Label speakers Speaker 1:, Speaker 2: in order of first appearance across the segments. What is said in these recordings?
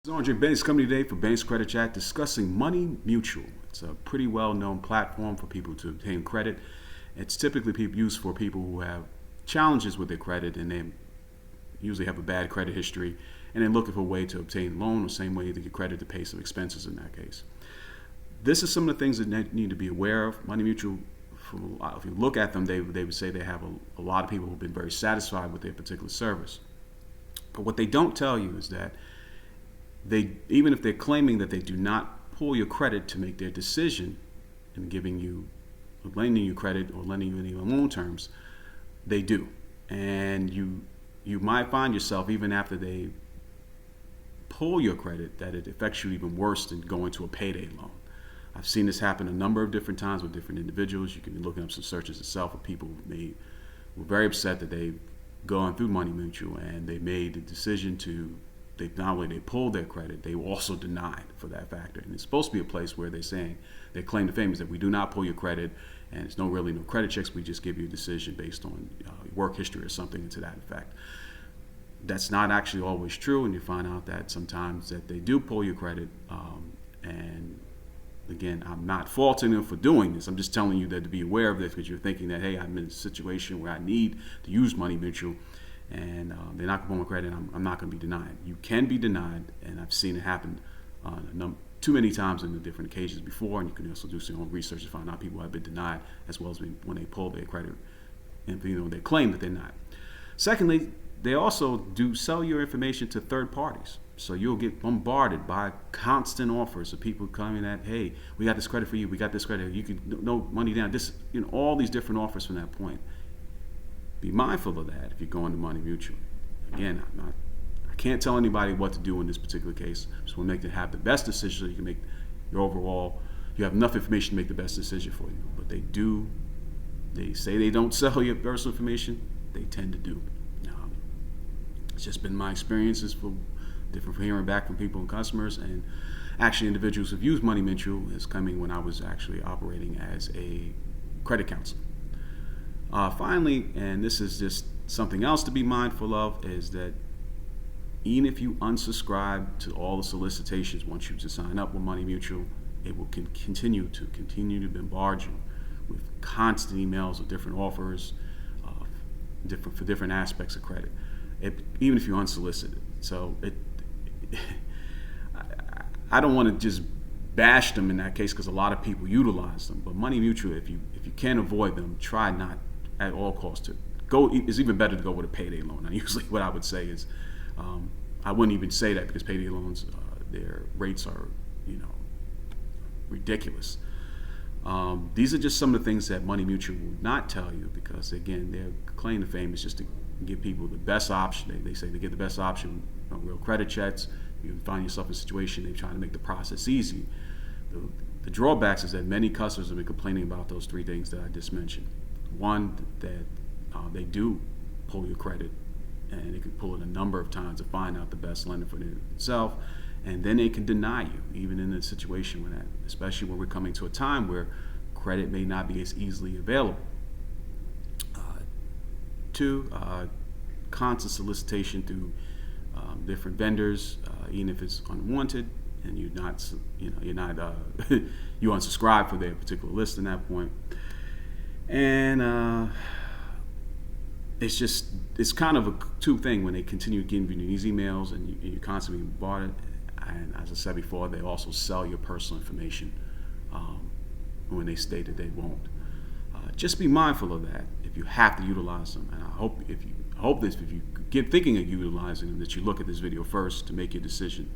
Speaker 1: This is Andre Banks coming today for Banks Credit Chat discussing Money Mutual. It's a pretty well-known platform for people to obtain credit. It's typically used for people who have challenges with their credit and they usually have a bad credit history and they're looking for a way to obtain a loan, the same way to get credit to pay some expenses in that case. This is some of the things that you need to be aware of. Money Mutual, if you look at them, they would say they have a lot of people who've been very satisfied with their particular service. But what they don't tell you is that even if they're claiming that they do not pull your credit to make their decision in lending you credit or lending you any loan terms, they do. And you might find yourself, even after they pull your credit, that it affects you even worse than going to a payday loan. I've seen this happen a number of different times with different individuals. You can be looking up some searches itself of people who were very upset that they've gone through Money Mutual and they made the decision to not only they pulled their credit, they were also denied for that factor. And it's supposed to be a place where they're saying, their claim to fame is that we do not pull your credit and it's really no credit checks, we just give you a decision based on work history or something to that effect. That's not actually always true, and you find out that sometimes that they do pull your credit. And again, I'm not faulting them for doing this. I'm just telling you that to be aware of this, because you're thinking that, hey, I'm in a situation where I need to use Money Mutual and they're not going to pull my credit, I'm not going to be denied. You can be denied, and I've seen it happen too many times in the different occasions before, and you can also do some own research to find out people have been denied as well as when they pull their credit and they claim that they're not. Secondly, they also do sell your information to third parties. So you'll get bombarded by constant offers of people coming at, hey, we got this credit for you, we got this credit, you can no money down, all these different offers from that point. Be mindful of that if you're going to Money Mutual. Again, I can't tell anybody what to do in this particular case. I just want to make them have the best decision so you can make you have enough information to make the best decision for you. But they say they don't sell your personal information, they tend to do. It's just been my experiences from hearing back from people and customers, and actually individuals who've used Money Mutual is coming when I was actually operating as a credit counselor. Finally, and this is just something else to be mindful of, is that even if you unsubscribe to all the solicitations once you sign up with Money Mutual, it will continue to bombard you with constant emails of different offers for different aspects of credit, even if you're unsolicited. So I don't want to just bash them in that case, because a lot of people utilize them. But Money Mutual, if you can avoid them, try not at all costs to go. It's even better to go with a payday loan. And usually what I would say is, I wouldn't even say that, because payday loans, their rates are ridiculous. These are just some of the things that Money Mutual will not tell you, because again, their claim to fame is just to give people the best option. They say they get the best option on real credit checks. You find yourself in a situation, they're trying to make the process easy. The drawbacks is that many customers have been complaining about those three things that I just mentioned. One, that they do pull your credit, and they can pull it a number of times to find out the best lender for itself, and then they can deny you, even in a situation when especially when we're coming to a time where credit may not be as easily available. Two, constant solicitation through different vendors, even if it's unwanted, and you unsubscribe for their particular list in that point. And it's kind of a two thing when they continue giving you these emails and you're constantly bombarded. And as I said before, they also sell your personal information when they state that they won't. Just be mindful of that if you have to utilize them. And I hope if you get thinking of utilizing them, that you look at this video first to make your decision.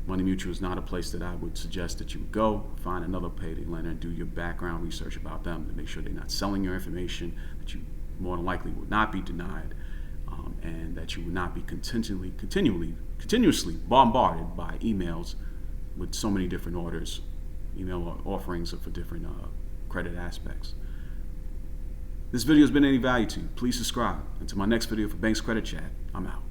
Speaker 1: Money Mutual is not a place that I would suggest that you would go. Find another payday lender and do your background research about them to make sure they're not selling your information, that you more than likely will not be denied, and that you will not be continuously bombarded by emails with so many different email offerings for different credit aspects. This video has been any value to you, please subscribe. Until my next video for Banks Credit Chat, I'm out.